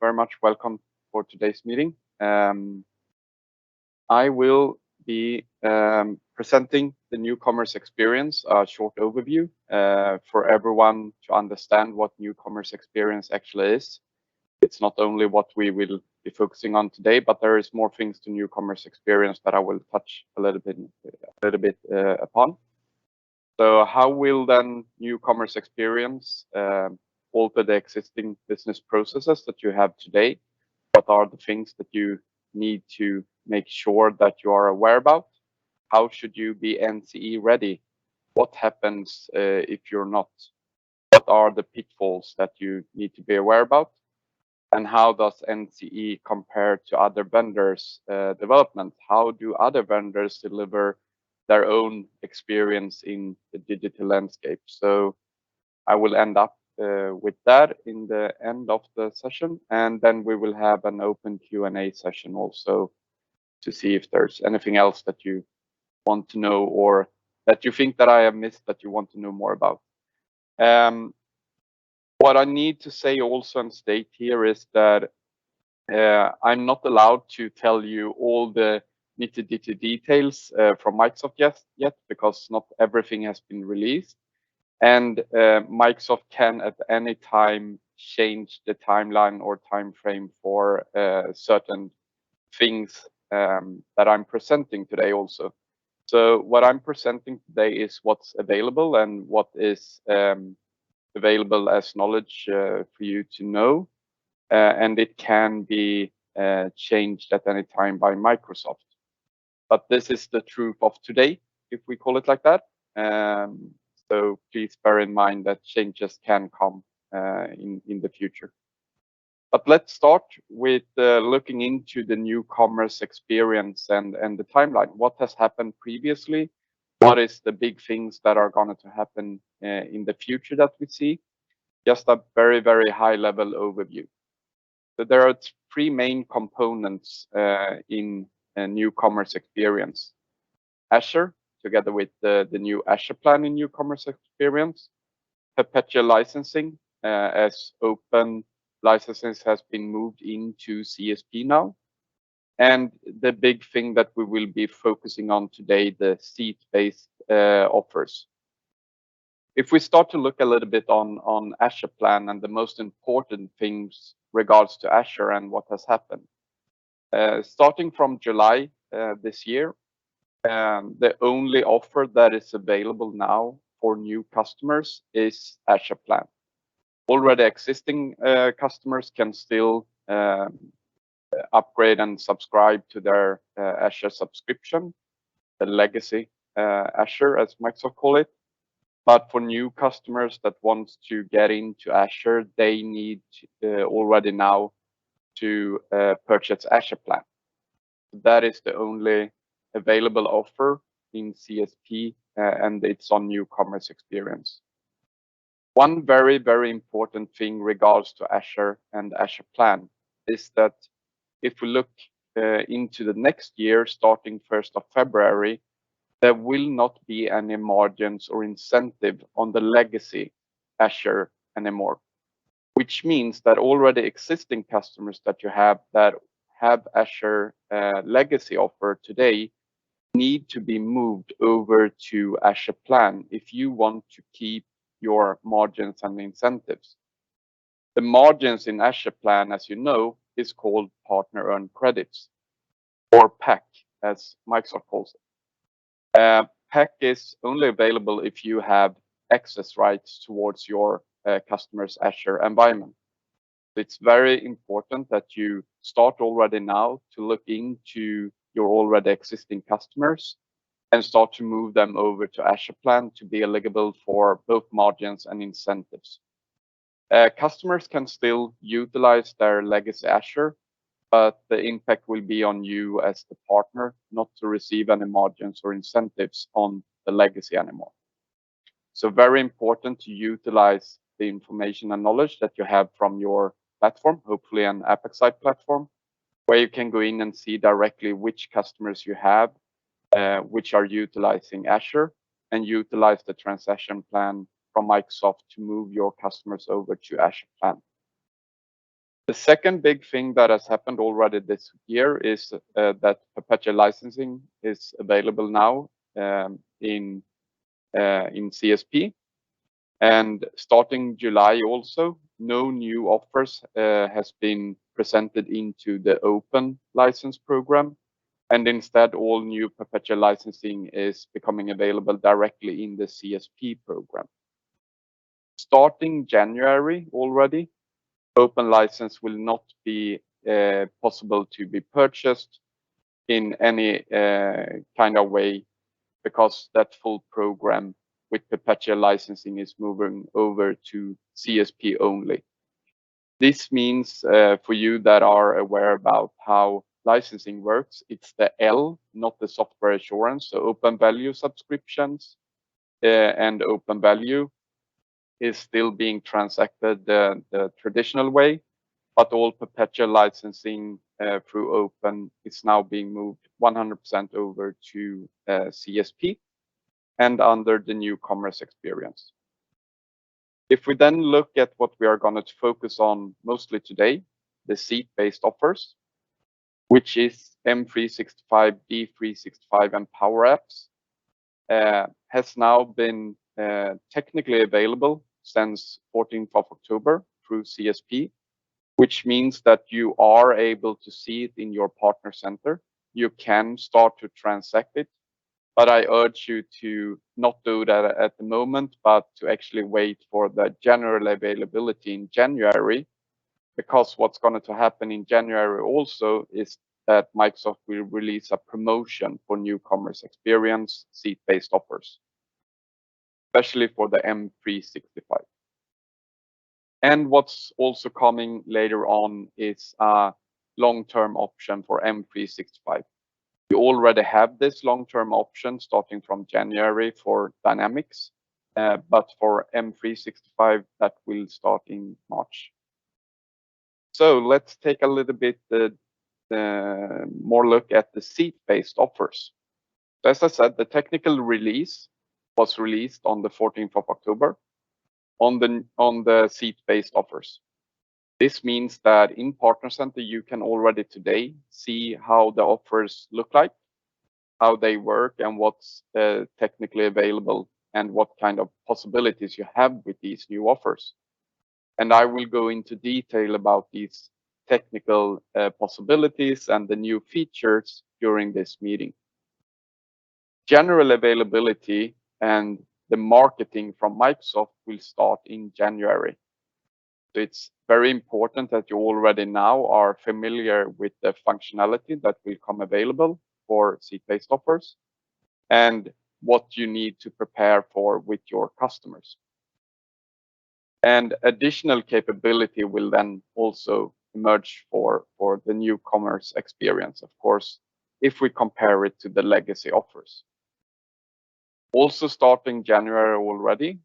very much welcome for today's meeting. I will be presenting the newcomers experience, a short overview for everyone to understand what newcomers experience actually is. It's not only what we will be focusing on today, but there is more things to newcomers experience that I will touch a little bit upon. So how will then newcomers experience alter the existing business processes that you have today? What are the things that you need to make sure that you are aware about? How should you be NCE ready? What happens if you're not? What are the pitfalls that you need to be aware about? And how does NCE compare to other vendors' development? How do other vendors deliver their own experience in the digital landscape? So I will end up with that in the end of the session, and then we will have an open Q&A session also to see if there's anything else that you want to know or that you think that I have missed that you want to know more about. What I need to say also and state here is that I'm not allowed to tell you all the nitty-gritty details from Microsoft yet because not everything has been released. And Microsoft can at any time change the timeline or time frame for certain things that I'm presenting today also. So what I'm presenting today is what's available and what is available as knowledge for you to know. And it can be changed at any time by Microsoft. But this is the truth of today, if we call it like that. So please bear in mind that changes can come in the future. But let's start with looking into the newcomers experience and the timeline. What has happened previously? What is the big things that are going to happen in the future that we see? Just a very, very high level overview. So there are three main components in a newcomers experience. Azure, together with the new Azure plan in newcomers experience. Perpetual licensing, as open licenses has been moved into CSP now. And the big thing that we will be focusing on today, the seat-based offers. If we start to look a little bit on Azure plan and the most important things regards to Azure and what has happened. Starting from July this year, the only offer that is available now for new customers is Azure plan. Already existing customers can still upgrade and subscribe to their Azure subscription, the legacy Azure as Microsoft call it. But for new customers that want to get into Azure, they need already now to purchase Azure plan. That is the only available offer in CSP, and it's on newcomers experience. One very, very important thing regards to Azure and Azure plan is that if we look into the next year, starting 1st of February, there will not be any margins or incentive on the legacy Azure anymore, which means that already existing customers that you have that have Azure legacy offer today need to be moved over to Azure plan if you want to keep your margins and incentives. The margins in Azure plan, as you know, is called partner earned credits, or PAC, as Microsoft calls it. PAC is only available if you have access rights towards your customer's Azure environment. It's very important that you start already now to look into your already existing customers and start to move them over to Azure plan to be eligible for both margins and incentives. Customers can still utilize their legacy Azure, but the impact will be on you as the partner not to receive any margins or incentives on the legacy anymore. So very important to utilize the information and knowledge that you have from your platform, hopefully an AppXite platform, where you can go in and see directly which customers you have, which are utilizing Azure, and utilize the transaction plan from Microsoft to move your customers over to Azure plan. The second big thing that has happened already this year is that perpetual licensing is available now in CSP. And starting July also, no new offers has been presented into the open license program. And instead, all new perpetual licensing is becoming available directly in the CSP program. Starting January already, open license will not be possible to be purchased in any kind of way, because that full program with perpetual licensing is moving over to CSP only. This means for you that are aware about how licensing works, it's the L, not the software assurance. So open value subscriptions and open value is still being transacted the traditional way, but all perpetual licensing through open is now being moved 100% over to CSP and under the new commerce experience. If we then look at what we are going to focus on mostly today, the seat-based offers, which is M365, D365, and Power Apps, has now been technically available since 14th of October through CSP, which means that you are able to see it in your partner center. You can start to transact it, but I urge you to not do that at the moment, but to actually wait for the general availability in January, because what's going to happen in January also is that Microsoft will release a promotion for new commerce experience seat-based offers, especially for the M365. And what's also coming later on is a long-term option for M365. We already have this long-term option starting from January for Dynamics, but for M365, that will start in March. So let's take a little bit more look at the seat-based offers. So as I said, the technical release was released on the 14th of October on the seat-based offers. This means that in Partner Center, you can already today see how the offers look like, how they work, and what's technically available, and what kind of possibilities you have with these new offers. And I will go into detail about these technical possibilities and the new features during this meeting. General availability and the marketing from Microsoft will start in January. So it's very important that you already now are familiar with the functionality that will come available for seat-based offers and what you need to prepare for with your customers. And additional capability will then also emerge for the new commerce experience, of course, if we compare it to the legacy offers. Also starting January already,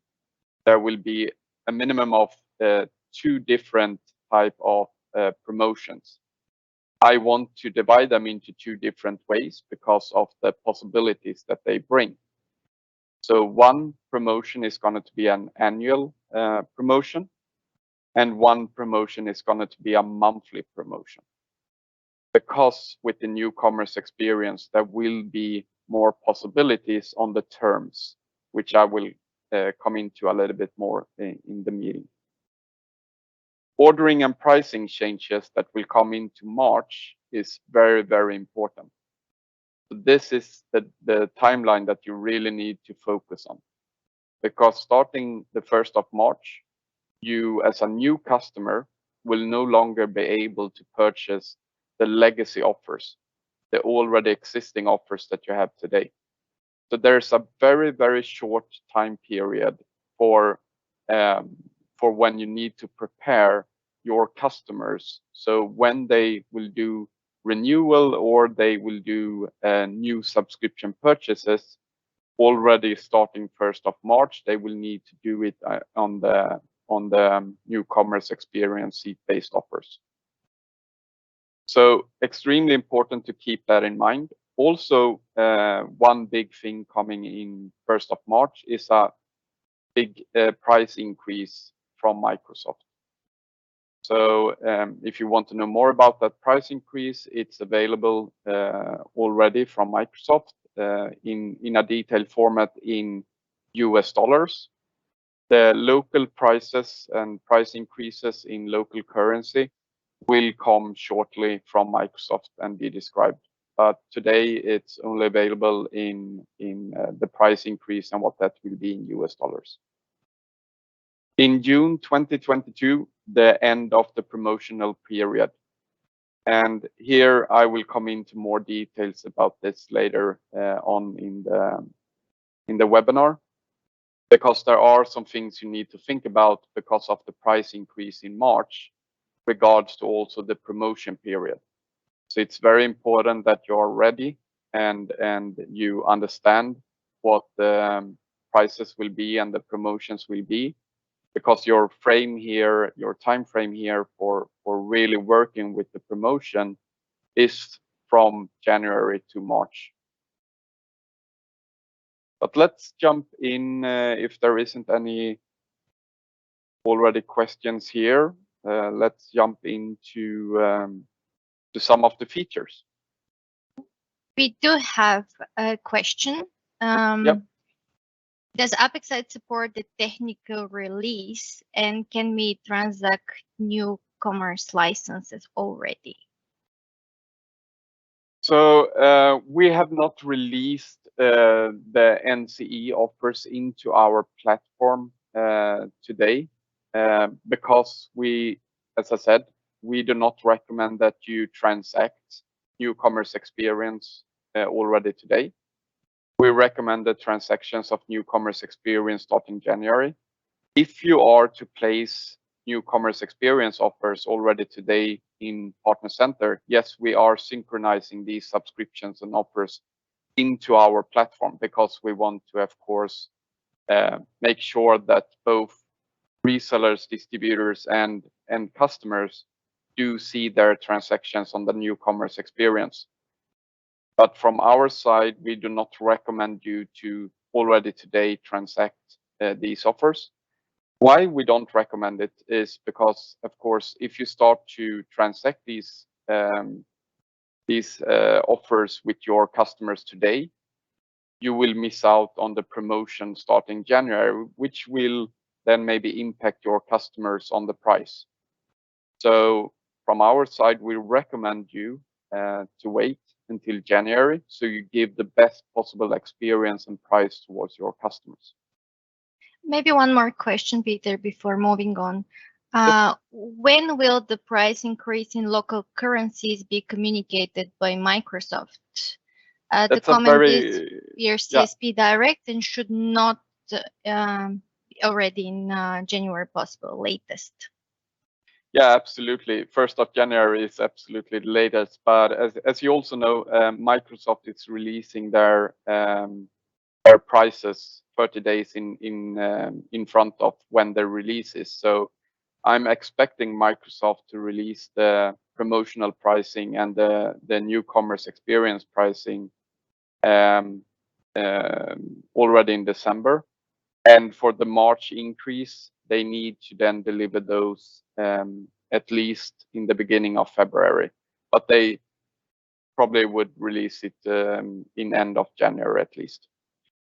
there will be a minimum of 2 different type of promotions. I want to divide them into 2 different ways because of the possibilities that they bring. So one promotion is going to be an annual promotion, and one promotion is going to be a monthly promotion. Because with the new commerce experience, there will be more possibilities on the terms, which I will come into a little bit more in the meeting. Ordering and pricing changes that will come into March is very, very important. So this is the timeline that you really need to focus on, because starting the 1st of March, you as a new customer will no longer be able to purchase the legacy offers, the already existing offers that you have today. So there's a very, very short time period for when you need to prepare your customers. So when they will do renewal or they will do new subscription purchases, already starting 1st of March, they will need to do it on the new commerce experience seat-based offers. So extremely important to keep that in mind. Also, one big thing coming in 1st of March is a big price increase from Microsoft. So if you want to know more about that price increase, it's available already from Microsoft in a detailed format in US dollars. The local prices and price increases in local currency will come shortly from Microsoft and be described. But today it's only available in the price increase and what that will be in US dollars. In June 2022, the end of the promotional period. And here I will come into more details about this later on in the webinar, because there are some things you need to think about because of the price increase in March, regards to also the promotion period. So it's very important that you're ready and you understand what the prices will be and the promotions will be, because your frame here, your time frame here for really working with the promotion is from January to March. But let's jump in if there isn't any already questions here. Let's jump into to some of the features. We do have a question. Yep. Does AppXite support the technical release, and can we transact newcomers licenses already? So we have not released the NCE offers into our platform today because we, as I said, we do not recommend that you transact newcomers experience already today. We recommend the transactions of newcomers experience starting January. If you are to place newcomers experience offers already today in Partner Center, yes, we are synchronizing these subscriptions and offers into our platform, because we want to, of course, make sure that both resellers, distributors, and customers do see their transactions on the newcomers experience. But from our side, we do not recommend you to already today transact these offers. Why we don't recommend it is because, of course, if you start to transact these offers with your customers today, you will miss out on the promotion starting January, which will then maybe impact your customers on the price. So from our side, we recommend you to wait until January, so you give the best possible experience and price towards your customers. Maybe one more question, Peter, before moving on. When will the price increase in local currencies be communicated by Microsoft? The comment is your CSP direct and should not already in January possible latest. Yeah, absolutely. 1st of January is absolutely the latest. But as you also know, Microsoft is releasing their prices 30 days in front of when the release is. So I'm expecting Microsoft to release the promotional pricing and the newcomers experience pricing already in December. And for the March increase, they need to then deliver those at least in the beginning of February. But they probably would release it in end of January at least.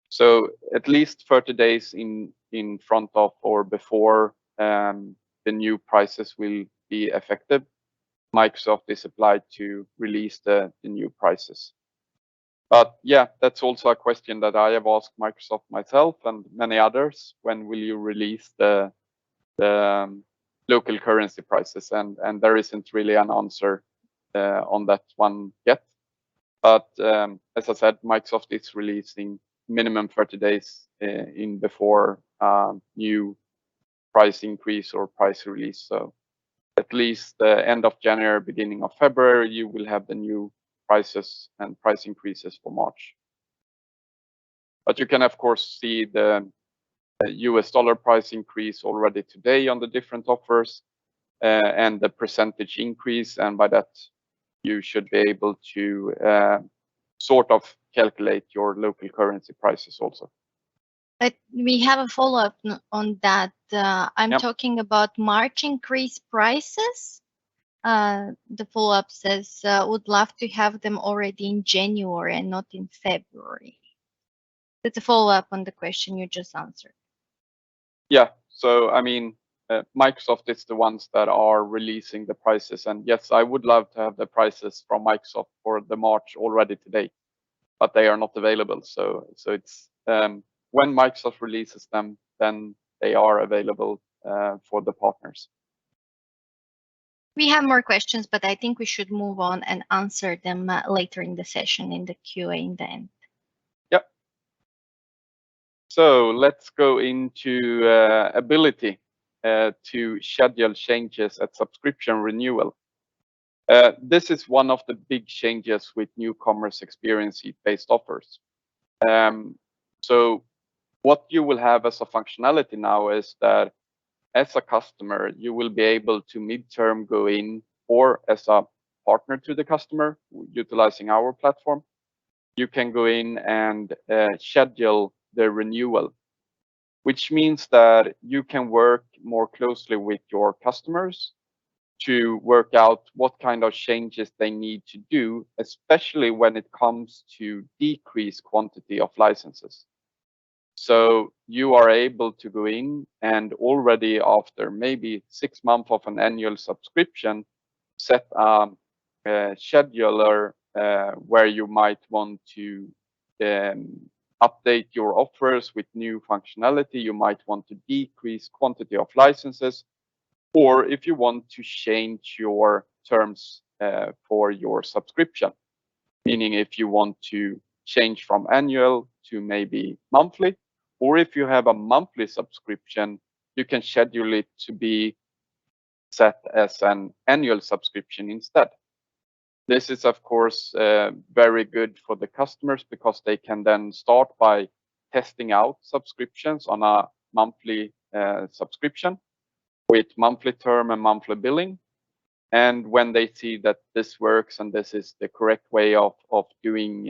So at least 30 days in front of or before the new prices will be effective, Microsoft is obliged to release the new prices. But yeah, that's also a question that I have asked Microsoft myself and many others. When will you release the local currency prices? And there isn't really an answer on that one yet. But as I said, Microsoft is releasing minimum 30 days in before new price increase or price release. So at least the end of January, beginning of February, you will have the new prices and price increases for March. But you can, of course, see the US dollar price increase already today on the different offers and the percentage increase. And by that, you should be able to sort of calculate your local currency prices also. But we have a follow-up on that. I'm Yep. talking about March increase prices. The follow-up says, would love to have them already in January and not in February. That's a follow-up on the question you just answered. Yeah. So, I mean, Microsoft is the ones that are releasing the prices. And yes, I would love to have the prices from Microsoft for the March already today, but they are not available. So it's when Microsoft releases them, then they are available for the partners. We have more questions, but I think we should move on and answer them later in the session in the QA in the end. Yep. So let's go into ability to schedule changes at subscription renewal. This is one of the big changes with newcomers experience seat-based offers. So what you will have as a functionality now is that as a customer, you will be able to midterm go in, or as a partner to the customer utilizing our platform, you can go in and schedule the renewal, which means that you can work more closely with your customers to work out what kind of changes they need to do, especially when it comes to decrease quantity of licenses. So you are able to go in and already after maybe 6 months of an annual subscription, set a scheduler where you might want to update your offers with new functionality. You might want to decrease quantity of licenses, or if you want to change your terms for your subscription, meaning if you want to change from annual to maybe monthly, or if you have a monthly subscription, you can schedule it to be set as an annual subscription instead. This is, of course, very good for the customers because they can then start by testing out subscriptions on a monthly subscription with monthly term and monthly billing. And when they see that this works and this is the correct way of doing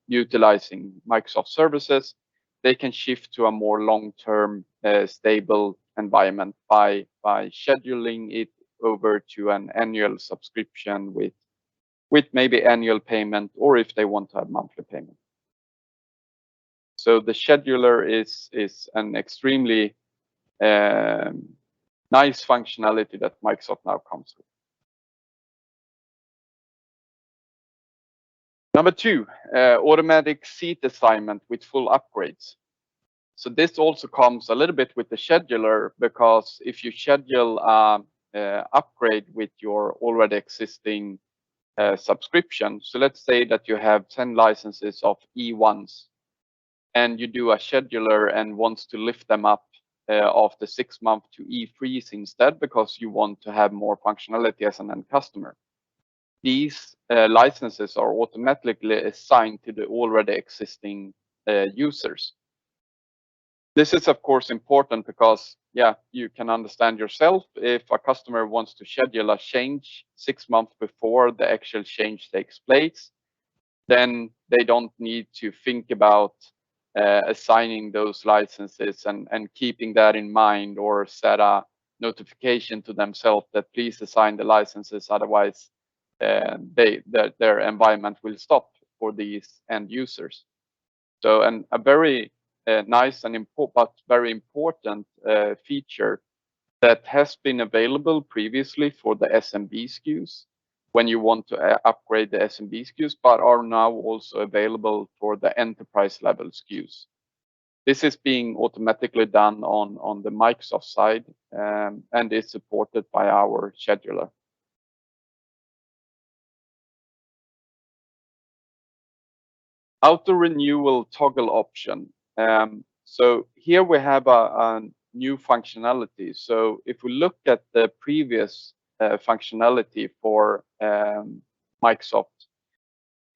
utilizing Microsoft services, they can shift to a more long-term stable environment by scheduling it over to an annual subscription with maybe annual payment, or if they want to have monthly payment. So the scheduler is an extremely nice functionality that Microsoft now comes with. Number 2, automatic seat assignment with full upgrades. So this also comes a little bit with the scheduler, because if you schedule upgrade with your already existing subscription, so let's say that you have 10 licenses of E1s and you do a scheduler and wants to lift them up after 6 months to E3s instead, because you want to have more functionality as an end customer. These licenses are automatically assigned to the already existing users. This is, of course, important because, yeah, you can understand yourself if a customer wants to schedule a change 6 months before the actual change takes place, then they don't need to think about assigning those licenses and keeping that in mind, or set a notification to themselves that please assign the licenses, otherwise their environment will stop for these end users. So, and a very nice and but very important feature that has been available previously for the SMB SKUs when you want to upgrade the SMB SKUs, but are now also available for the enterprise level SKUs. This is being automatically done on the Microsoft side and is supported by our scheduler. Auto renewal toggle option. So here we have a new functionality. So if we look at the previous functionality for Microsoft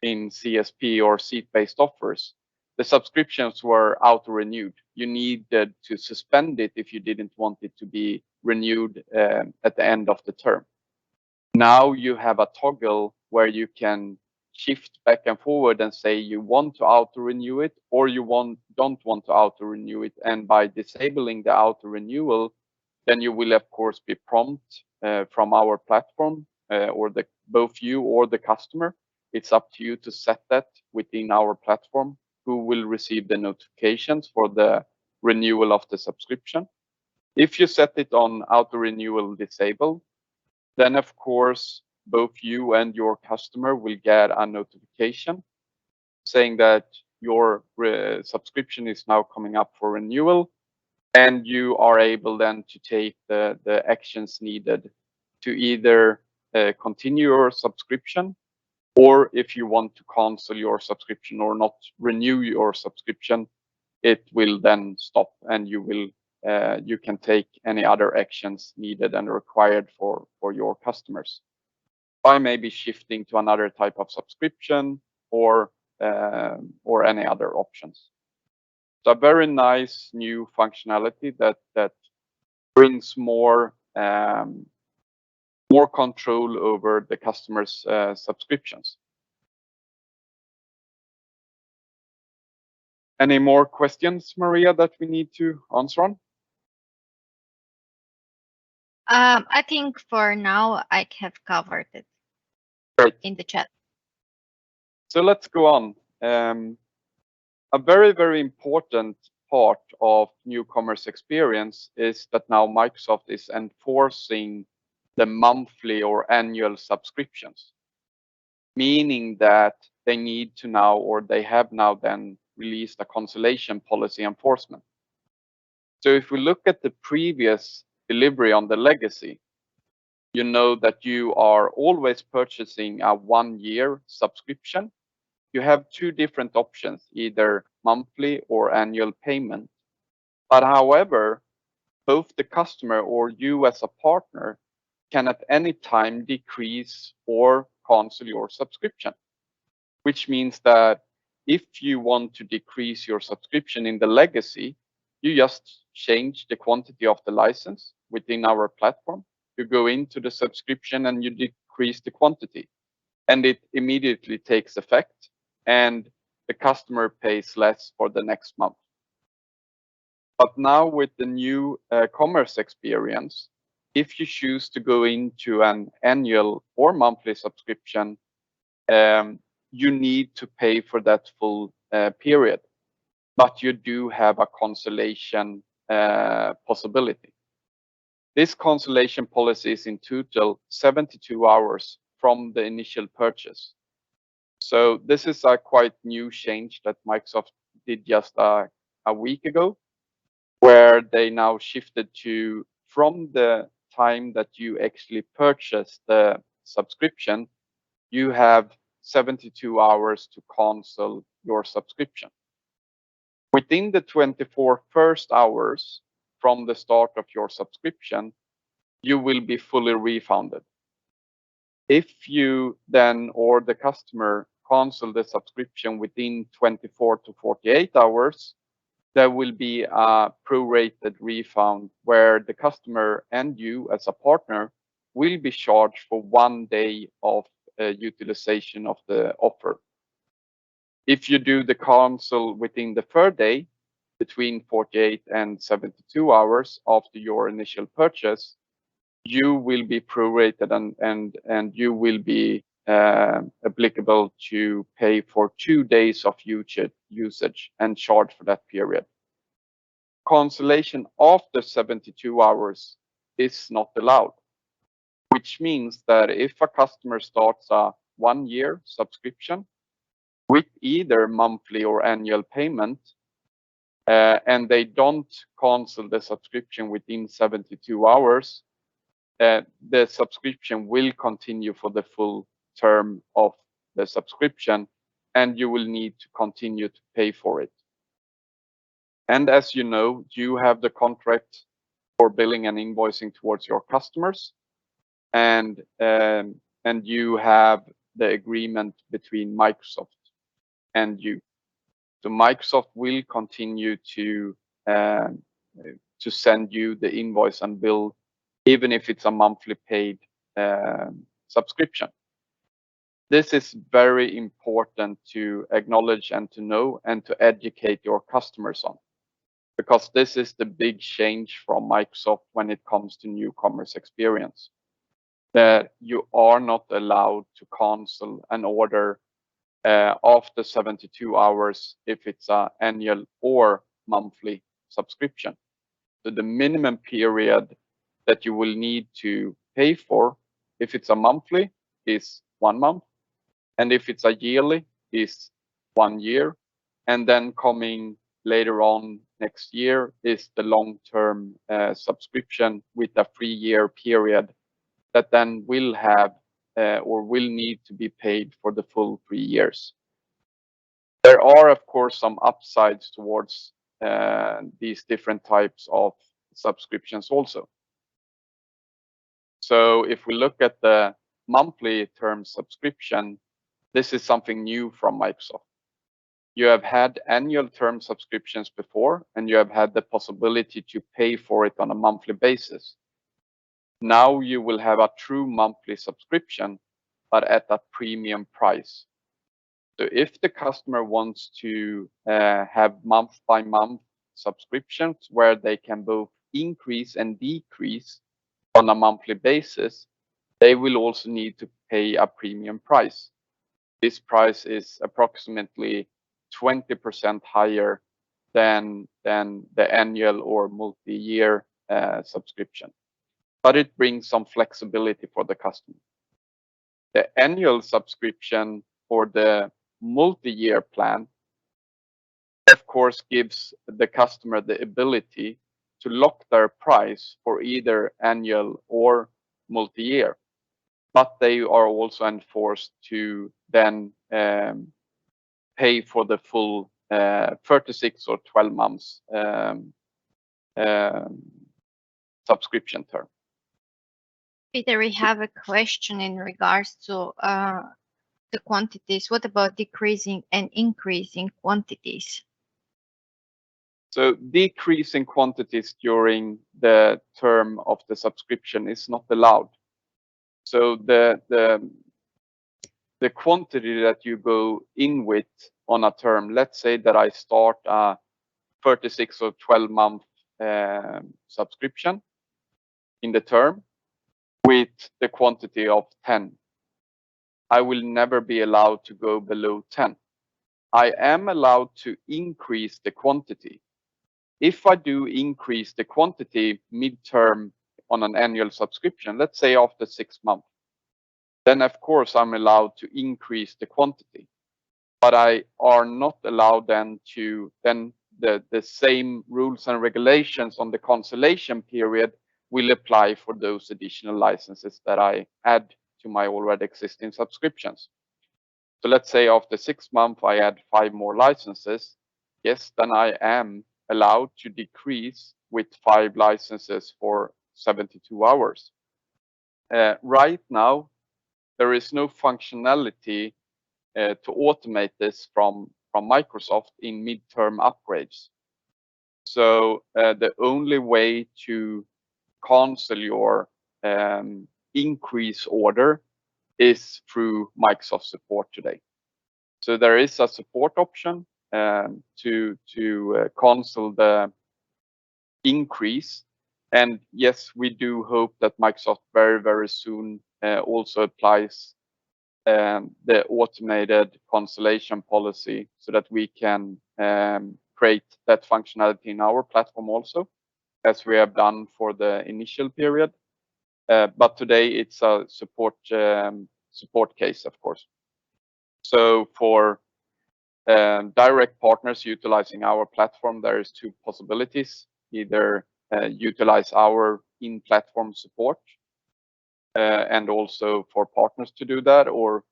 in CSP or seat-based offers, the subscriptions were auto-renewed. You needed to suspend it if you didn't want it to be renewed at the end of the term. Now you have a toggle where you can shift back and forward and say you want to auto renew it or you don't want to auto renew it. And by disabling the auto renewal, then you will of course be prompt from our platform or both you or the customer. It's up to you to set that within our platform, who will receive the notifications for the renewal of the subscription. If you set it on auto renewal disabled, then of course both you and your customer will get a notification saying that your subscription is now coming up for renewal, and you are able then to take the actions needed to either continue your subscription, or if you want to cancel your subscription or not renew your subscription, it will then stop, and you can take any other actions needed and required for your customers by maybe shifting to another type of subscription or any other options. So a very nice new functionality that brings more control over the customer's subscriptions. Any more questions, Maria, that we need to answer on? I think for now I have covered it. Great. In the chat. So let's go on. A very, very important part of new commerce experience is that now Microsoft is enforcing the monthly or annual subscriptions, meaning that they need to now, or they have now then released a cancellation policy enforcement. So if we look at the previous delivery on the legacy, you know that you are always purchasing a 1-year subscription. You have two different options, either monthly or annual payment. But however, both the customer or you as a partner can at any time decrease or cancel your subscription, which means that if you want to decrease your subscription in the legacy, you just change the quantity of the license within our platform. You go into the subscription and you decrease the quantity, and it immediately takes effect, and the customer pays less for the next month. But now with the new commerce experience, if you choose to go into an annual or monthly subscription, you need to pay for that full period, but you do have a cancellation possibility. This cancellation policy is in total 72 hours from the initial purchase. So this is a quite new change that Microsoft did just a week ago, where they now shifted to, from the time that you actually purchase the subscription, you have 72 hours to cancel your subscription. Within the 24 first hours from the start of your subscription, you will be fully refunded. If you then, or the customer, cancel the subscription within 24 to 48 hours, there will be a prorated refund where the customer and you as a partner will be charged for 1 day of utilization of the offer. If you do the cancel within the third day, between 48 and 72 hours after your initial purchase, you will be prorated and you will be applicable to pay for 2 days of usage and charge for that period. Cancellation after 72 hours is not allowed, which means that if a customer starts a 1-year subscription with either monthly or annual payment, and they don't cancel the subscription within 72 hours, the subscription will continue for the full term of the subscription, and you will need to continue to pay for it. And as you know, you have the contract for billing and invoicing towards your customers, and you have the agreement between Microsoft and you. So Microsoft will continue to send you the invoice and bill, even if it's a monthly paid subscription. This is very important to acknowledge and to know and to educate your customers on, because this is the big change from Microsoft when it comes to new commerce experience. That you are not allowed to cancel an order after 72 hours if it's an annual or monthly subscription. So the minimum period that you will need to pay for, if it's a monthly, is 1 month, and if it's a yearly, is 1 year, and then coming later on next year is the long-term subscription with a 3-year period that then will have or will need to be paid for the full 3 years. There are, of course, some upsides towards these different types of subscriptions also. So if we look at the monthly term subscription, this is something new from Microsoft. You have had annual term subscriptions before, and you have had the possibility to pay for it on a monthly basis. Now you will have a true monthly subscription, but at a premium price. So if the customer wants to have month-by-month subscriptions where they can both increase and decrease on a monthly basis, they will also need to pay a premium price. This price is approximately 20% higher than the annual or multi-year subscription. But it brings some flexibility for the customer. The annual subscription for the multi-year plan, of course, gives the customer the ability to lock their price for either annual or multi-year. But they are also enforced to then pay for the full 36 or 12 months subscription term. Peter, we have a question in regards to the quantities. What about decreasing and increasing quantities? So decreasing quantities during the term of the subscription is not allowed. So the quantity that you go in with on a term, let's say that I start a 36 or 12 month subscription in the term with the quantity of 10. I will never be allowed to go below 10. I am allowed to increase the quantity. If I do increase the quantity mid-term on an annual subscription, let's say after 6 months, then of course I'm allowed to increase the quantity. But I are not allowed then to, the same rules and regulations on the cancellation period will apply for those additional licenses that I add to my already existing subscriptions. So let's say after 6 months I add 5 more licenses. Yes, then I am allowed to decrease with 5 licenses for 72 hours. Right now, there is no functionality to automate this from Microsoft in midterm upgrades. So the only way to cancel your increase order is through Microsoft support today. So there is a support option to cancel the increase. And yes, we do hope that Microsoft very, very soon also applies the automated cancellation policy so that we can create that functionality in our platform also, as we have done for the initial period. But today it's a support case, of course. So for direct partners utilizing our platform, there is 2 possibilities: either utilize our in-platform support, and also for partners to do that, or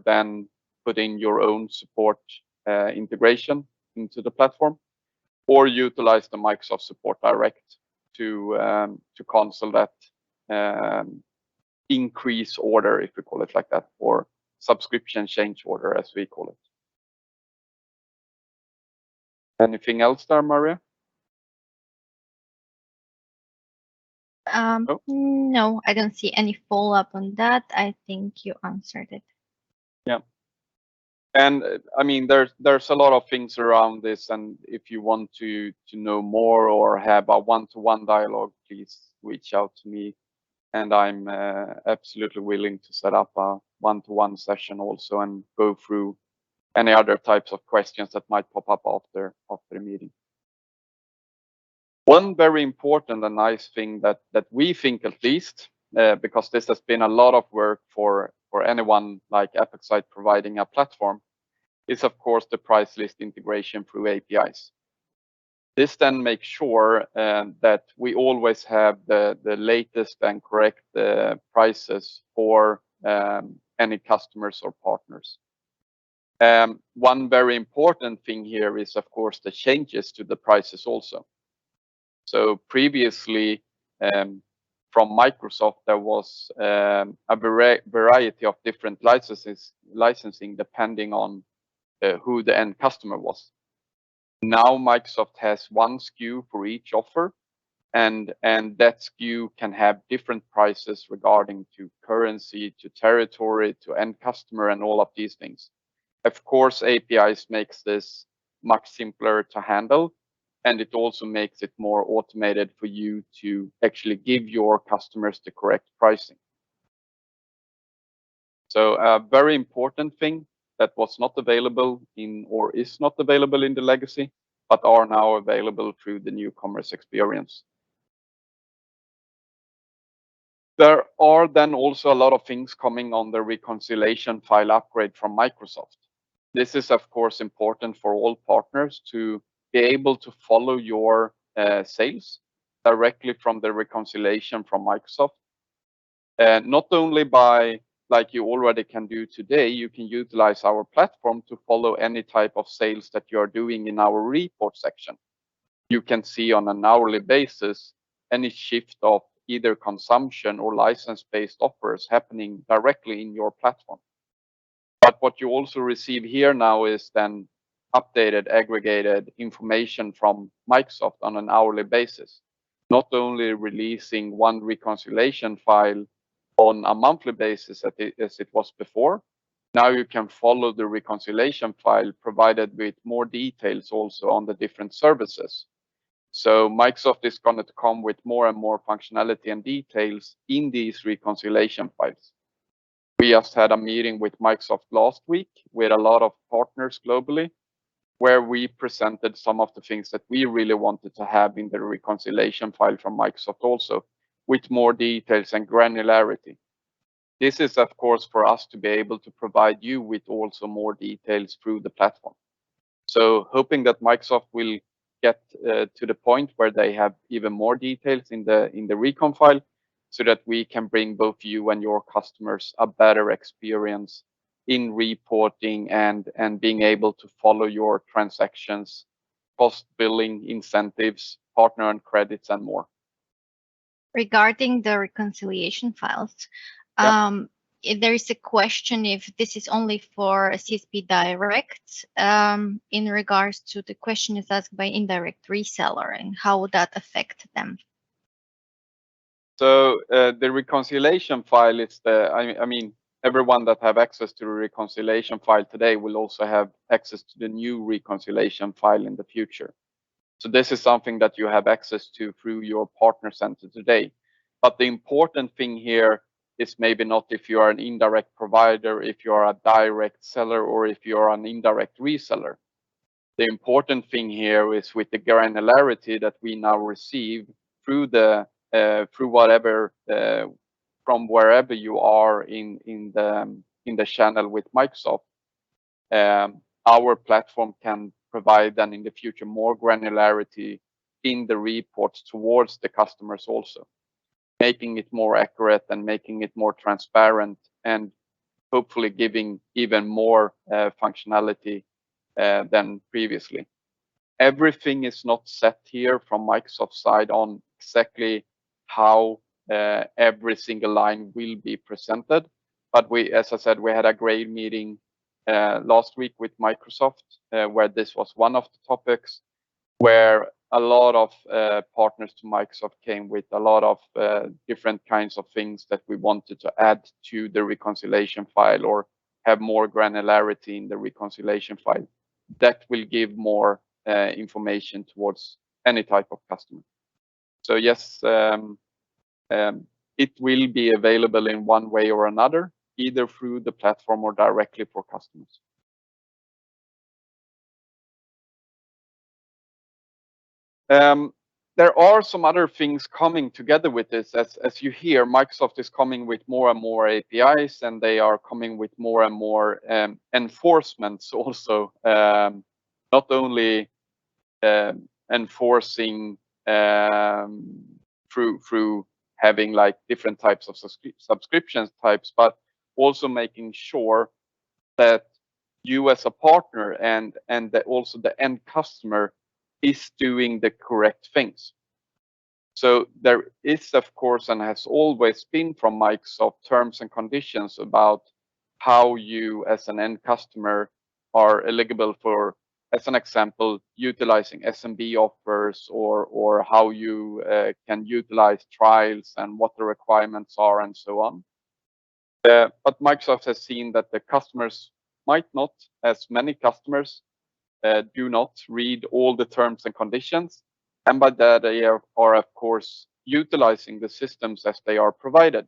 then put in your own support integration into the platform, or utilize the Microsoft support direct to cancel that increase order, if we call it like that, or subscription change order, as we call it. Anything else there, Maria? No? No, I don't see any follow-up on that. I think you answered it. Yeah. And I mean, there's a lot of things around this, and if you want to know more or have a one-to-one dialogue, please reach out to me, and I'm absolutely willing to set up a one-to-one session also and go through any other types of questions that might pop up after the meeting. One very important and nice thing that we think, at least, because this has been a lot of work for anyone like Apexite providing a platform, is of course the price list integration through APIs. This then makes sure that we always have the latest and correct prices for any customers or partners. One very important thing here is, of course, the changes to the prices also. So previously, from Microsoft, there was a variety of different licensing depending on who the end customer was. Now Microsoft has one SKU for each offer, and that SKU can have different prices regarding to currency, to territory, to end customer, and all of these things. Of course, APIs makes this much simpler to handle, and it also makes it more automated for you to actually give your customers the correct pricing. So a very important thing that was not available in, or is not available in the legacy, but are now available through the new commerce experience. There are then also a lot of things coming on the reconciliation file upgrade from Microsoft. This is of course important for all partners to be able to follow your sales directly from the reconciliation from Microsoft. Not only by, like you already can do today, you can utilize our platform to follow any type of sales that you are doing in our report section. You can see on an hourly basis any shift of either consumption or license-based offers happening directly in your platform. But what you also receive here now is then updated, aggregated information from Microsoft on an hourly basis, not only releasing one reconciliation file on a monthly basis as it was before. Now you can follow the reconciliation file provided with more details also on the different services. So Microsoft is going to come with more and more functionality and details in these reconciliation files. We just had a meeting with Microsoft last week with a lot of partners globally, where we presented some of the things that we really wanted to have in the reconciliation file from Microsoft also, with more details and granularity. This is, of course, for us to be able to provide you with also more details through the platform. So hoping that Microsoft will get to the point where they have even more details in the recon file, so that we can bring both you and your customers a better experience in reporting and being able to follow your transactions, cost billing, incentives, partner and credits, and more. Regarding the reconciliation files, there is a question if this is only for CSP Direct. In regards to the question is asked by indirect reseller, and how would that affect them? So the reconciliation file is I mean, everyone that have access to the reconciliation file today will also have access to the new reconciliation file in the future. So this is something that you have access to through your partner center today. But the important thing here is maybe not if you are an indirect provider, if you are a direct seller, or if you are an indirect reseller. The important thing here is with the granularity that we now receive through through whatever from wherever you are in the channel with Microsoft. Our platform can provide then in the future more granularity in the reports towards the customers also, making it more accurate and making it more transparent, and hopefully giving even more functionality than previously. Everything is not set here from Microsoft's side on exactly how every single line will be presented. But we, as I said, we had a great meeting last week with Microsoft where this was one of the topics, where a lot of partners to Microsoft came with a lot of different kinds of things that we wanted to add to the reconciliation file or have more granularity in the reconciliation file that will give more information towards any type of customer. So yes, it will be available in one way or another, either through the platform or directly for customers. There are some other things coming together with this. As you hear, Microsoft is coming with more and more APIs, and they are coming with more and more enforcements also. Not only enforcing through having like different types of subscription types, but also making sure that you as a partner and that also the end customer is doing the correct things. So there is, of course, and has always been from Microsoft, terms and conditions about how you as an end customer are eligible for, as an example, utilizing SMB offers or how you can utilize trials and what the requirements are and so on. But Microsoft has seen that the customers might not, as many customers do not read all the terms and conditions. And by that, they are of course, utilizing the systems as they are provided.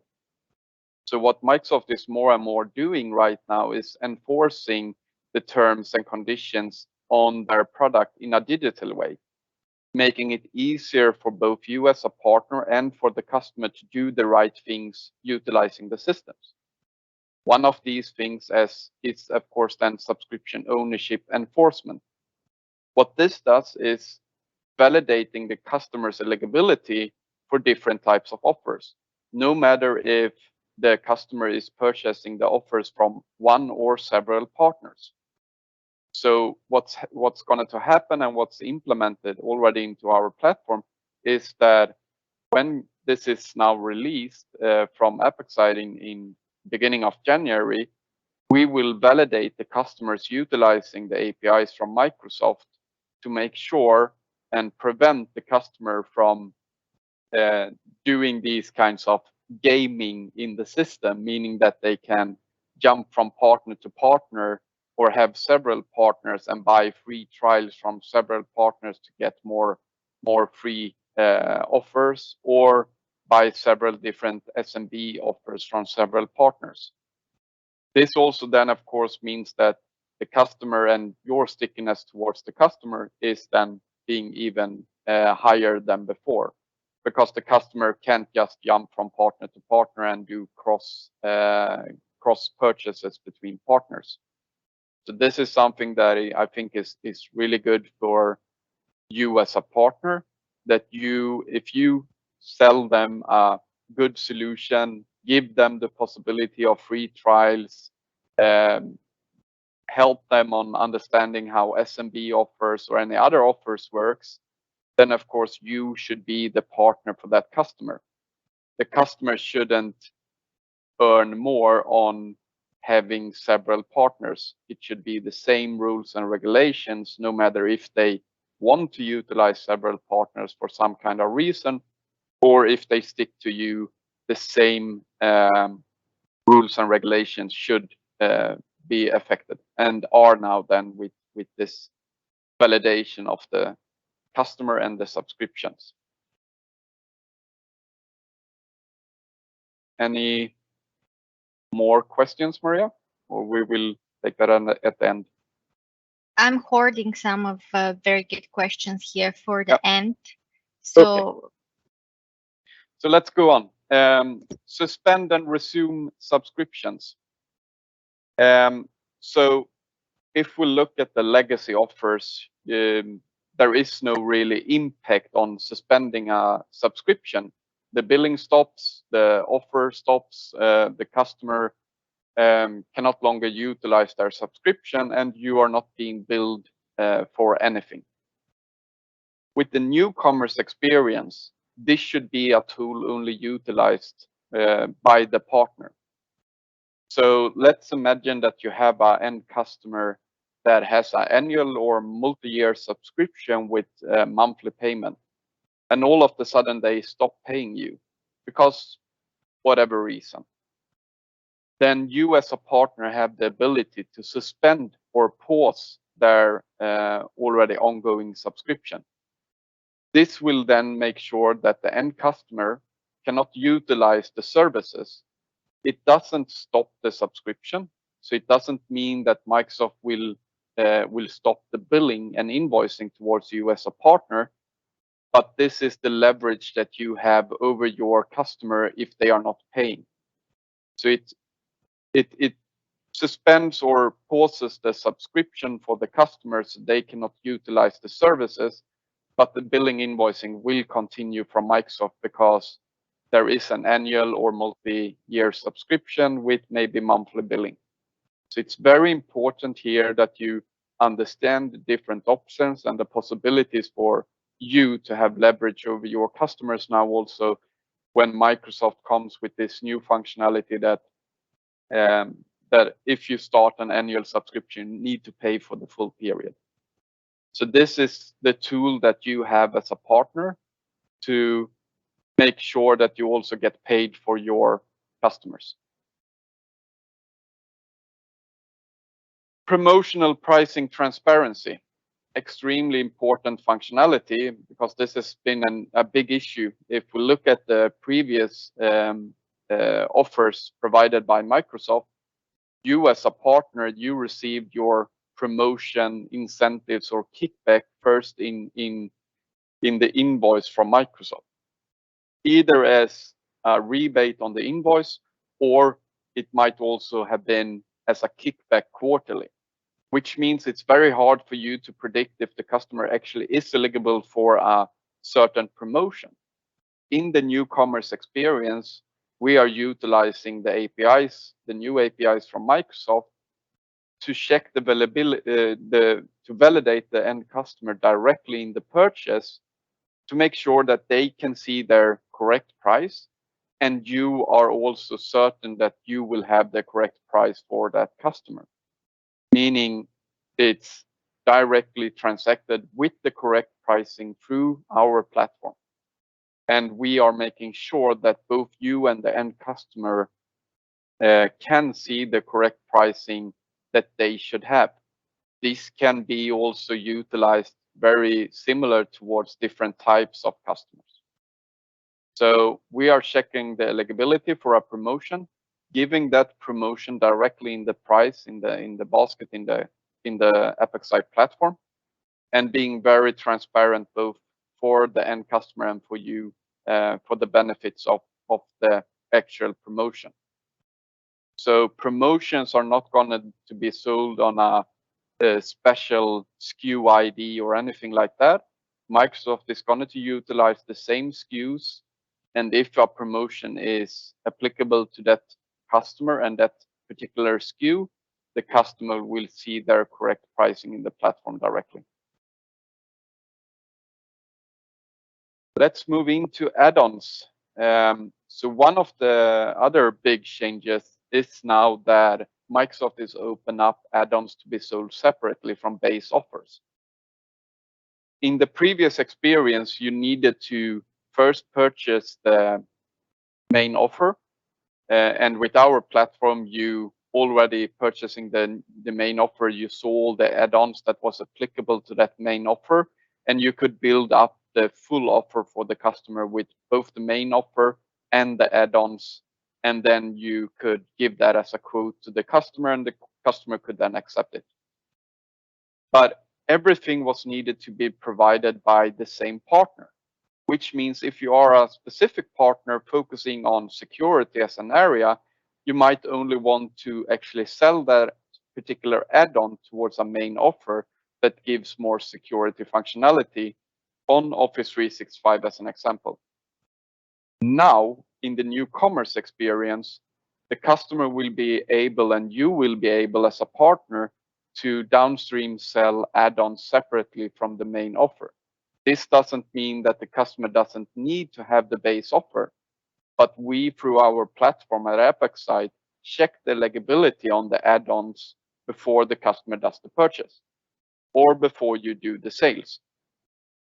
So what Microsoft is more and more doing right now is enforcing the terms and conditions on their product in a digital way, making it easier for both you as a partner and for the customer to do the right things utilizing the systems. One of these things is, of course, then subscription ownership enforcement. What this does is validating the customer's eligibility for different types of offers, no matter if the customer is purchasing the offers from one or several partners. So what's going to happen and what's implemented already into our platform is that when this is now released from AppXite in beginning of January, we will validate the customers utilizing the APIs from Microsoft to make sure and prevent the customer from doing these kinds of gaming in the system, meaning that they can jump from partner to partner or have several partners and buy free trials from several partners to get more free offers, or buy several different SMB offers from several partners. This also then, of course, means that the customer and your stickiness towards the customer is then being even higher than before, because the customer can't just jump from partner to partner and do cross purchases between partners. So this is something that I think is really good for you as a partner, that if you sell them a good solution, give them the possibility of free trials, help them on understanding how SMB offers or any other offers works, then of course you should be the partner for that customer. The customer shouldn't earn more on having several partners. It should be the same rules and regulations, no matter if they want to utilize several partners for some kind of reason, or if they stick to you, the same rules and regulations should be affected and are now then with this validation of the customer and the subscriptions. Any more questions, Maria? Or we will take that at the end. I'm hoarding some of very good questions here for the end. So, okay. So let's go on. Suspend and resume subscriptions. So if we look at the legacy offers, there is no really impact on suspending a subscription. The billing stops, the offer stops, the customer cannot longer utilize their subscription, and you are not being billed for anything. With the newcomers experience, this should be a tool only utilized by the partner. So let's imagine that you have an end customer that has an annual or multi-year subscription with monthly payment, and all of a sudden they stop paying you because whatever reason, then you as a partner have the ability to suspend or pause their already ongoing subscription. This will then make sure that the end customer cannot utilize the services. It doesn't stop the subscription, so it doesn't mean that Microsoft will stop the billing and invoicing towards you as a partner, but this is the leverage that you have over your customer if they are not paying. So it suspends or pauses the subscription for the customers, so they cannot utilize the services, but the billing invoicing will continue from Microsoft because there is an annual or multi-year subscription with maybe monthly billing. So it's very important here that you understand the different options and the possibilities for you to have leverage over your customers now also when Microsoft comes with this new functionality that that if you start an annual subscription, you need to pay for the full period. So this is the tool that you have as a partner to make sure that you also get paid for your customers. Promotional pricing transparency, extremely important functionality because this has been a big issue. If we look at the previous offers provided by Microsoft, you as a partner, you received your promotion incentives or kickback first in the invoice from Microsoft, either as a rebate on the invoice, or it might also have been as a kickback quarterly, which means it's very hard for you to predict if the customer actually is eligible for a certain promotion. In the new commerce experience, we are utilizing the APIs, the new APIs from Microsoft, to check the availability, to validate the end customer directly in the purchase, to make sure that they can see their correct price, and you are also certain that you will have the correct price for that customer, meaning it's directly transacted with the correct pricing through our platform. And we are making sure that both you and the end customer can see the correct pricing that they should have. This can be also utilized very similar towards different types of customers. So we are checking the eligibility for a promotion, giving that promotion directly in the price in the basket in the AppXI platform, and being very transparent both for the end customer and for you for the benefits of the actual promotion. So promotions are not going to be sold on a special SKU ID or anything like that. Microsoft is going to utilize the same SKUs, and if a promotion is applicable to that customer and that particular SKU, the customer will see their correct pricing in the platform directly. Let's move into add-ons. So one of the other big changes is now that Microsoft is open up add-ons to be sold separately from base offers. In the previous experience, you needed to first purchase the main offer, and with our platform, you already purchasing the main offer, you saw all the add-ons that was applicable to that main offer, and you could build up the full offer for the customer with both the main offer and the add-ons, and then you could give that as a quote to the customer, and the customer could then accept it. But everything was needed to be provided by the same partner, which means if you are a specific partner focusing on security as an area, you might only want to actually sell that particular add-on towards a main offer that gives more security functionality on Office 365 as an example. Now, in the new commerce experience, the customer will be able, and you will be able as a partner, to downstream sell add-ons separately from the main offer. This doesn't mean that the customer doesn't need to have the base offer, but we, through our platform at AppXI, check the eligibility on the add-ons before the customer does the purchase or before you do the sales.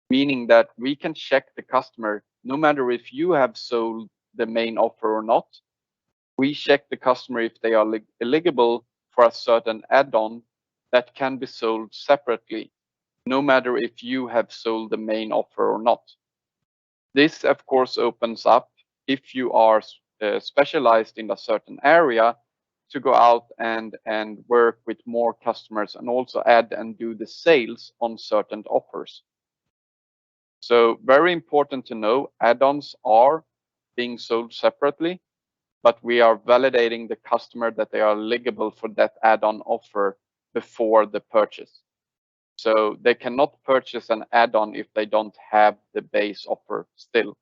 Meaning that we can check the customer no matter if you have sold the main offer or not. We check the customer if they are eligible for a certain add-on that can be sold separately, no matter if you have sold the main offer or not. This, of course, opens up if you are specialized in a certain area to go out and work with more customers and also add and do the sales on certain offers. So very important to know, add-ons are being sold separately, but we are validating the customer that they are eligible for that add-on offer before the purchase. So they cannot purchase an add-on if they don't have the base offer still.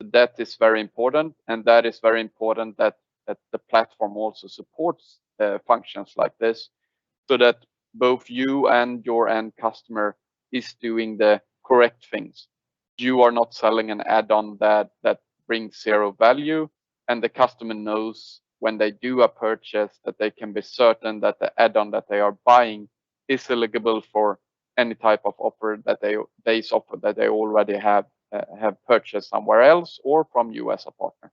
That is very important, and that is very important that the platform also supports functions like this, so that both you and your end customer is doing the correct things. You are not selling an add-on that brings zero value, and the customer knows when they do a purchase that they can be certain that the add-on that they are buying is eligible for any type of offer that base offer that they already have purchased somewhere else or from you as a partner.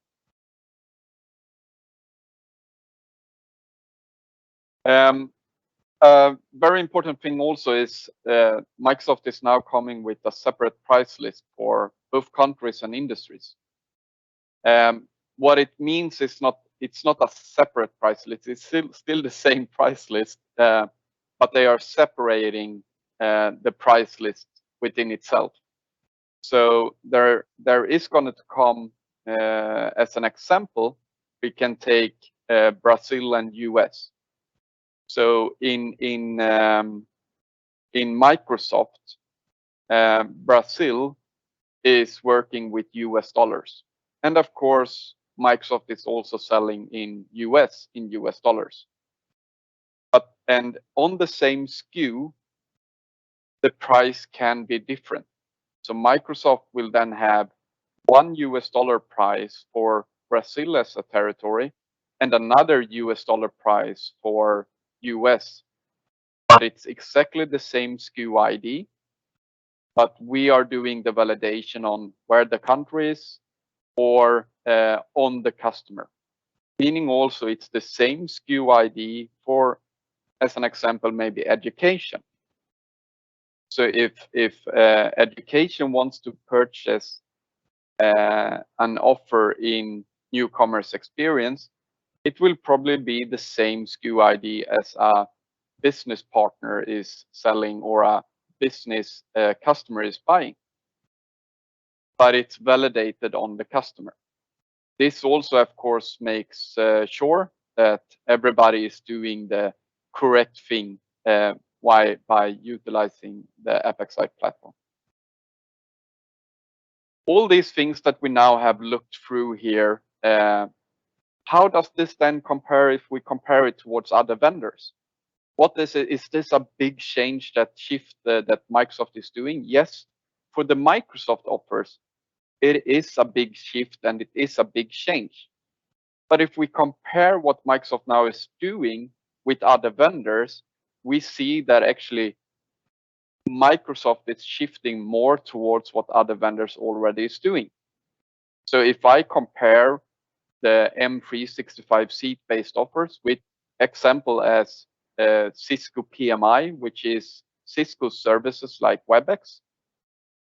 A very important thing also is Microsoft is now coming with a separate price list for both countries and industries. What it means is it's not a separate price list. It's still the same price list, but they are separating the price list within itself. So there is going to come, as an example, we can take Brazil and US. So in Microsoft, Brazil is working with US dollars, and of course Microsoft is also selling in US dollars. And on the same SKU, the price can be different. So Microsoft will then have one US dollar price for Brazil as a territory and another US dollar price for US. But it's exactly the same SKU ID, but we are doing the validation on where the country is or on the customer. Meaning also it's the same SKU ID for, as an example, maybe education. So if education wants to purchase an offer in newcomers experience, it will probably be the same SKU ID as a business partner is selling or a business customer is buying. But it's validated on the customer. This also, of course, makes sure that everybody is doing the correct thing by utilizing the AppXite platform. All these things that we now have looked through here, how does this then compare if we compare it towards other vendors? What is it? Is this a big change that Microsoft is doing? Yes, for the Microsoft offers, it is a big shift and it is a big change. But if we compare what Microsoft now is doing with other vendors, we see that actually Microsoft is shifting more towards what other vendors already is doing. So if I compare the M365 seat-based offers with example as Cisco PMI, which is Cisco services like WebEx,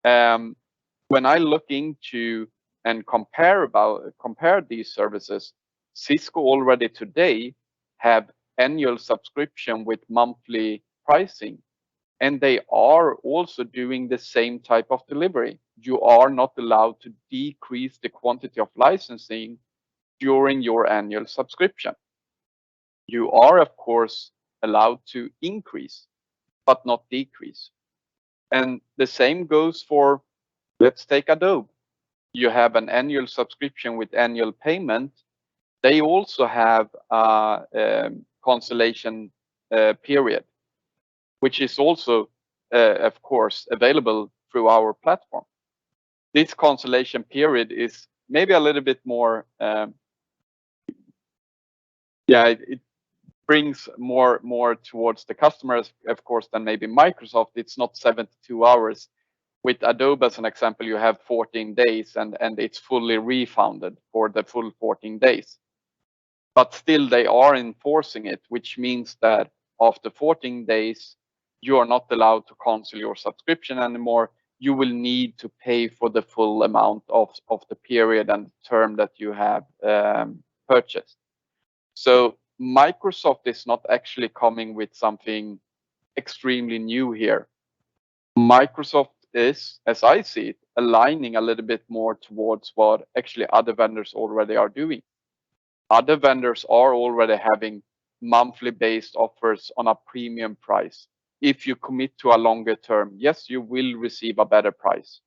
when I look into and compare these services, Cisco already today have annual subscription with monthly pricing, and they are also doing the same type of delivery. You are not allowed to decrease the quantity of licensing during your annual subscription. You are, of course, allowed to increase, but not decrease. And the same goes for, let's take Adobe. You have an annual subscription with annual payment. They also have a cancellation period, which is also, of course, available through our platform. This cancellation period is maybe a little bit more, it brings more towards the customers, of course, than maybe Microsoft. It's not 72 hours. With Adobe, as an example, you have 14 days and it's fully refunded for the full 14 days. But still, they are enforcing it, which means that after 14 days, you are not allowed to cancel your subscription anymore. You will need to pay for the full amount of the period and term that you have purchased. So Microsoft is not actually coming with something extremely new here. Microsoft is, as I see it, aligning a little bit more towards what actually other vendors already are doing. Other vendors are already having monthly based offers on a premium price. If you commit to a longer term, yes, you will receive a better price.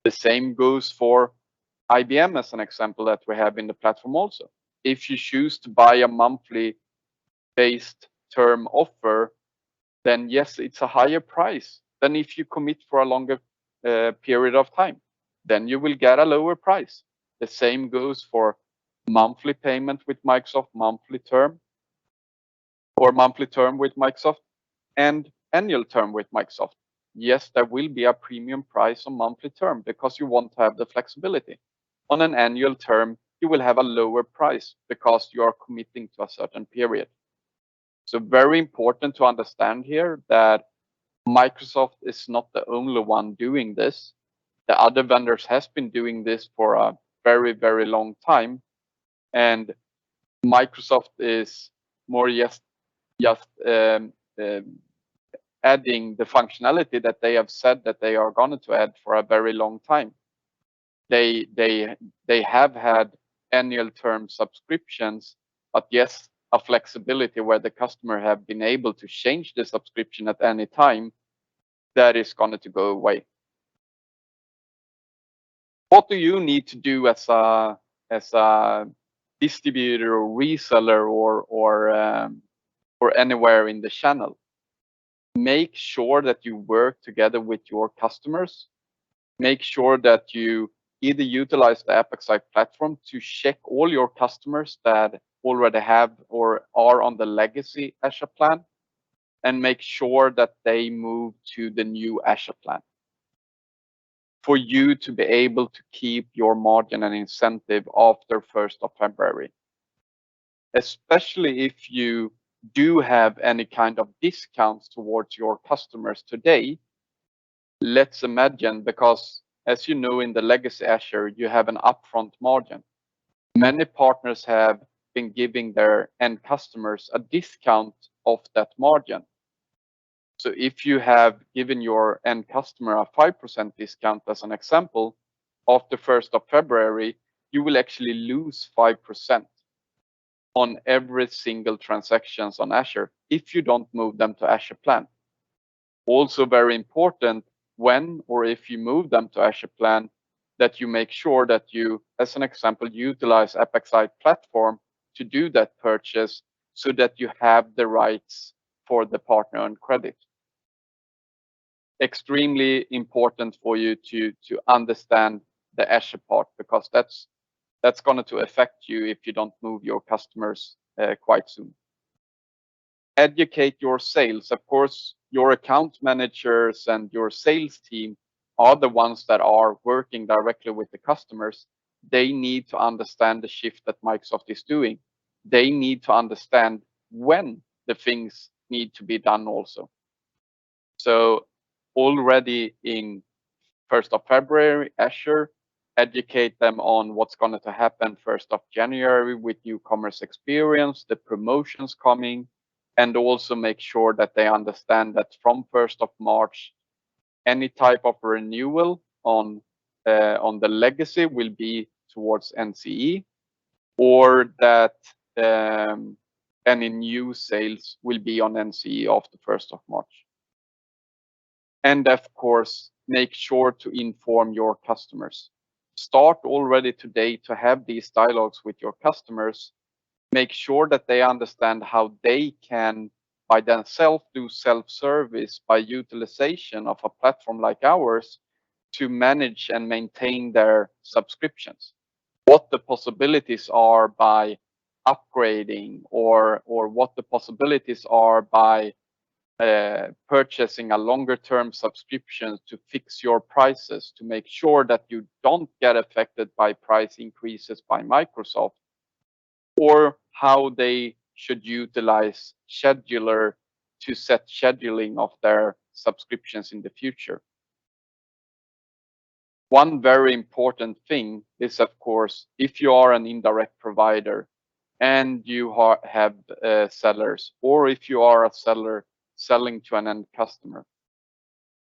The same goes for IBM as an example that we have in the platform also. If you choose to buy a monthly based term offer, then yes, it's a higher price than if you commit for a longer period of time. Then you will get a lower price. The same goes for monthly payment with Microsoft, monthly term, or monthly term with Microsoft, and annual term with Microsoft. Yes, there will be a premium price on monthly term because you want to have the flexibility. On an annual term, you will have a lower price because you are committing to a certain period. So very important to understand here that Microsoft is not the only one doing this. The other vendors has been doing this for a very, very long time. And Microsoft is more just adding the functionality that they have said that they are going to add for a very long time. They have had annual term subscriptions, but yes, a flexibility where the customer have been able to change the subscription at any time, that is going to go away. What do you need to do as a distributor or reseller or anywhere in the channel? Make sure that you work together with your customers. Make sure that you either utilize the Apex-like platform to check all your customers that already have or are on the legacy Azure plan, and make sure that they move to the new Azure plan for you to be able to keep your margin and incentive after 1st of February. Especially if you do have any kind of discounts towards your customers today. Let's imagine, because as you know, in the legacy Azure, you have an upfront margin. Many partners have been giving their end customers a discount of that margin. So if you have given your end customer a 5% discount as an example, after 1st of February, you will actually lose 5% on every single transactions on Azure if you don't move them to Azure plan. Also very important, when or if you move them to Azure plan, that you make sure that you, as an example, utilize Apex-like platform to do that purchase so that you have the rights for the partner and credit. Extremely important for you to understand the Azure part, because that's going to affect you if you don't move your customers quite soon. Educate your sales. Of course, your account managers and your sales team are the ones that are working directly with the customers. They need to understand the shift that Microsoft is doing. They need to understand when the things need to be done also. So already in 1st of February, Azure, educate them on what's going to happen 1st of January with new commerce experience, the promotions coming, and also make sure that they understand that from 1st of March, any type of renewal on the legacy will be towards NCE, or that any new sales will be on NCE after 1st of March. And of course, make sure to inform your customers. Start already today to have these dialogues with your customers. Make sure that they understand how they can, by themselves, do self-service by utilization of a platform like ours to manage and maintain their subscriptions. What the possibilities are by upgrading or what the possibilities are by purchasing a longer term subscription to fix your prices, to make sure that you don't get affected by price increases by Microsoft, or how they should utilize scheduler to set scheduling of their subscriptions in the future. One very important thing is, of course, if you are an indirect provider and you have sellers, or if you are a seller selling to an end customer,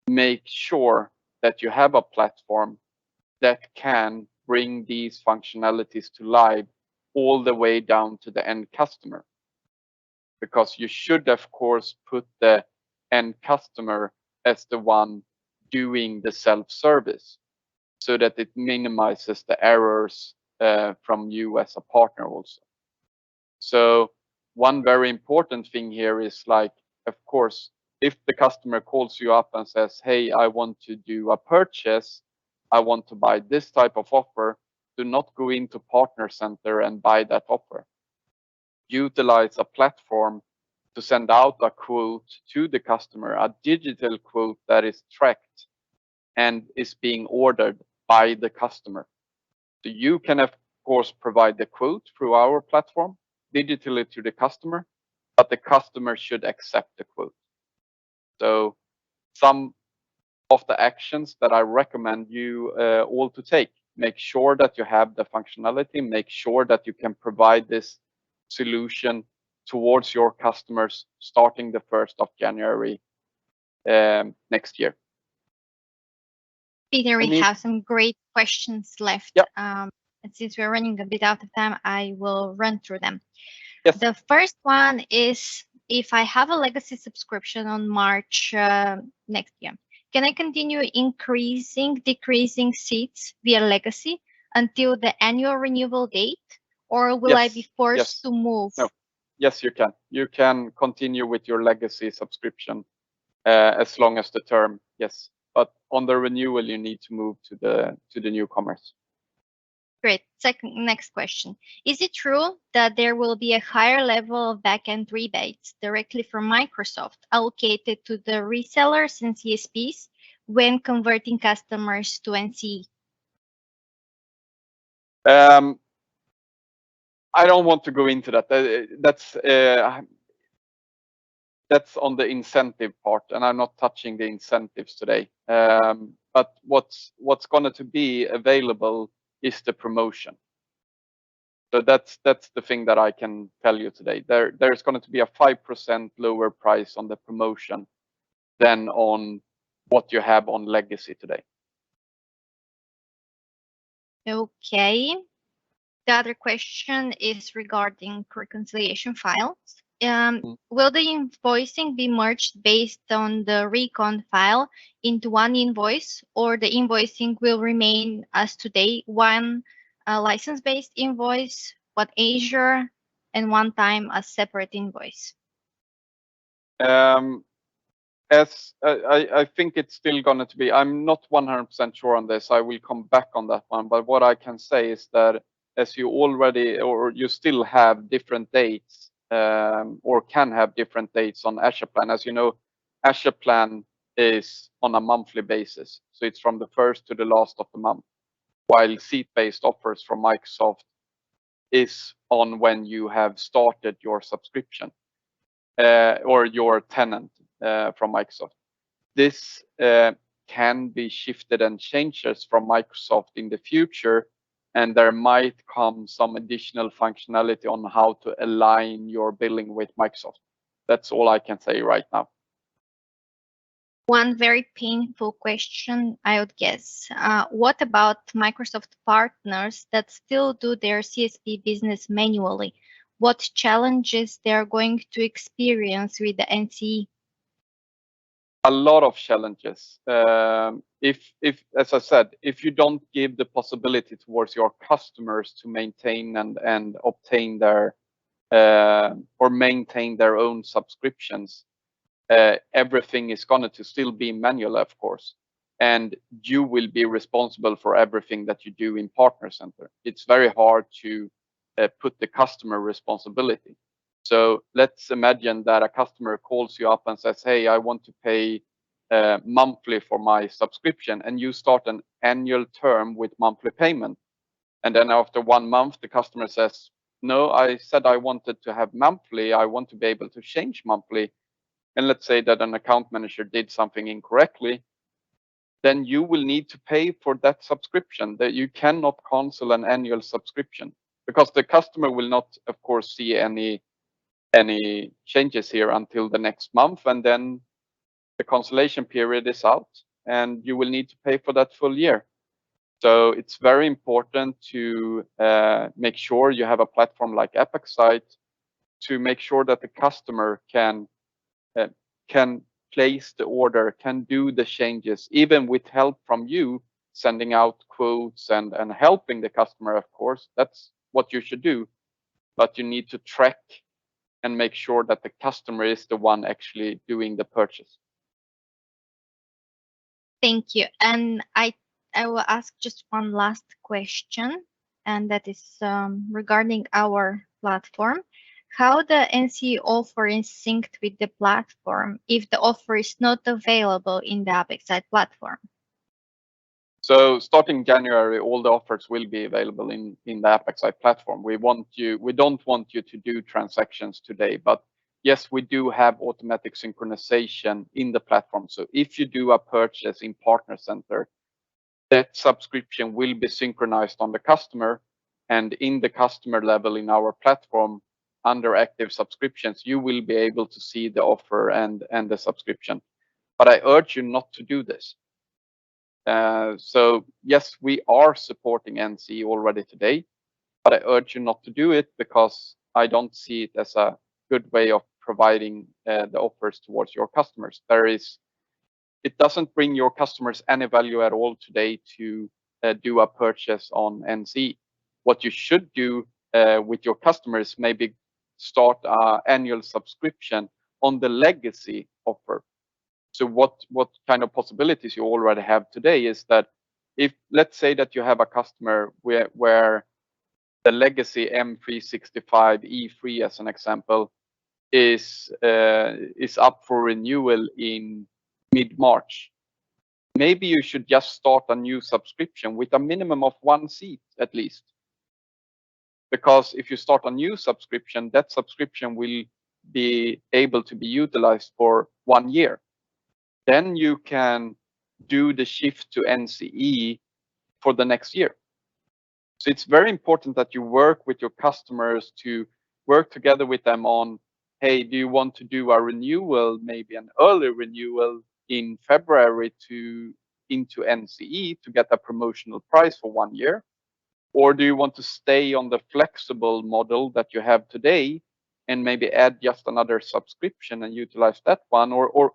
make sure that you have a platform that can bring these functionalities to life all the way down to the end customer. Because you should, of course, put the end customer as the one doing the self-service, so that it minimizes the errors from you as a partner also. So one very important thing here is, like, of course, if the customer calls you up and says, hey, I want to do a purchase, I want to buy this type of offer, do not go into Partner Center and buy that offer. Utilize a platform to send out a quote to the customer, a digital quote that is tracked and is being ordered by the customer. So you can, of course, provide the quote through our platform digitally to the customer, but the customer should accept the quote. So some of the actions that I recommend you all to take: make sure that you have the functionality, make sure that you can provide this solution towards your customers starting the 1st of January next year. Peter, we have some great questions left. Yep. And since we're running a bit out of time, I will run through them. Yes. The first one is, if I have a legacy subscription on March next year, can I continue decreasing seats via legacy until the annual renewal date, or will I be forced to move? No. Yes, you can. You can continue with your legacy subscription as long as the term, yes. But on the renewal, you need to move to the newcomers. Great. Next question. Is it true that there will be a higher level of backend rebates directly from Microsoft allocated to the resellers and CSPs when converting customers to NCE? I don't want to go into that. That's on the incentive part, and I'm not touching the incentives today. But what's going to be available is the promotion. So that's the thing that I can tell you today. There's going to be a 5% lower price on the promotion than on what you have on legacy today. Okay. The other question is regarding reconciliation files. Will the invoicing be merged based on the recon file into one invoice, or the invoicing will remain as today, one license-based invoice, one Azure, and one time a separate invoice? As I think it's still going to be, I'm not 100% sure on this. I will come back on that one. But what I can say is that as you already, or you still have different dates, or can have different dates on Azure Plan. As you know, Azure Plan is on a monthly basis. So it's from the 1st to the last of the month, while seat-based offers from Microsoft is on when you have started your subscription or your tenant from Microsoft. This can be shifted and changes from Microsoft in the future, and there might come some additional functionality on how to align your billing with Microsoft. That's all I can say right now. One very painful question, I would guess. What about Microsoft partners that still do their CSP business manually? What challenges they are going to experience with the NCE? A lot of challenges. If as I said, if you don't give the possibility towards your customers to maintain and obtain their or maintain their own subscriptions, everything is going to still be manual, of course, and you will be responsible for everything that you do in Partner Center. It's very hard to put the customer responsibility. So let's imagine that a customer calls you up and says, hey, I want to pay monthly for my subscription, and you start an annual term with monthly payment. And then after 1 month, the customer says, no, I said I wanted to have monthly. I want to be able to change monthly. And let's say that an account manager did something incorrectly, then you will need to pay for that subscription. That you cannot cancel an annual subscription, because the customer will not, of course, see any changes here until the next month, and then the cancellation period is out, and you will need to pay for that full year. So it's very important to make sure you have a platform like AppXite to make sure that the customer can place the order, can do the changes, even with help from you, sending out quotes and helping the customer, of course. That's what you should do. But you need to track and make sure that the customer is the one actually doing the purchase. Thank you. And I will ask just one last question, and that is regarding our platform. How the NCE offer is synced with the platform if the offer is not available in the AppXite platform? So starting January, all the offers will be available in the AppXite platform. We don't want you to do transactions today, but yes, we do have automatic synchronization in the platform. So if you do a purchase in Partner Center, that subscription will be synchronized on the customer, and in the customer level in our platform, under active subscriptions, you will be able to see the offer and the subscription. But I urge you not to do this. So yes, we are supporting NCE already today, but I urge you not to do it, because I don't see it as a good way of providing the offers towards your customers. It doesn't bring your customers any value at all today to do a purchase on NCE. What you should do with your customers, maybe start an annual subscription on the legacy offer. So what kind of possibilities you already have today is that if, let's say that you have a customer where the legacy M365 E3, as an example, is up for renewal in mid-March. Maybe you should just start a new subscription with a minimum of 1 seat at least. Because if you start a new subscription, that subscription will be able to be utilized for 1 year. Then you can do the shift to NCE for the next year. So it's very important that you work with your customers, to work together with them on, hey, do you want to do a renewal, maybe an early renewal in February into NCE to get a promotional price for 1 year? Or do you want to stay on the flexible model that you have today and maybe add just another subscription and utilize that one? Or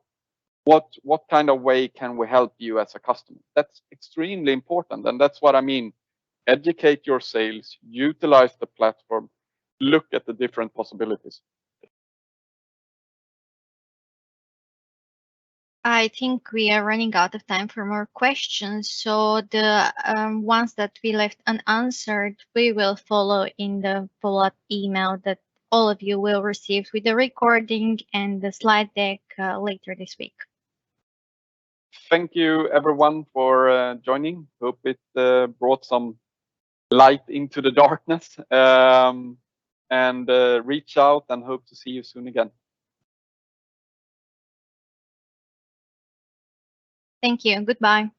what kind of way can we help you as a customer? That's extremely important. And that's what I mean. Educate your sales, utilize the platform, look at the different possibilities. I think we are running out of time for more questions. So the ones that we left unanswered, we will follow in the follow-up email that all of you will receive with the recording and the slide deck later this week. Thank you, everyone, for joining. Hope it brought some light into the darkness. And reach out, and hope to see you soon again. Thank you. Goodbye.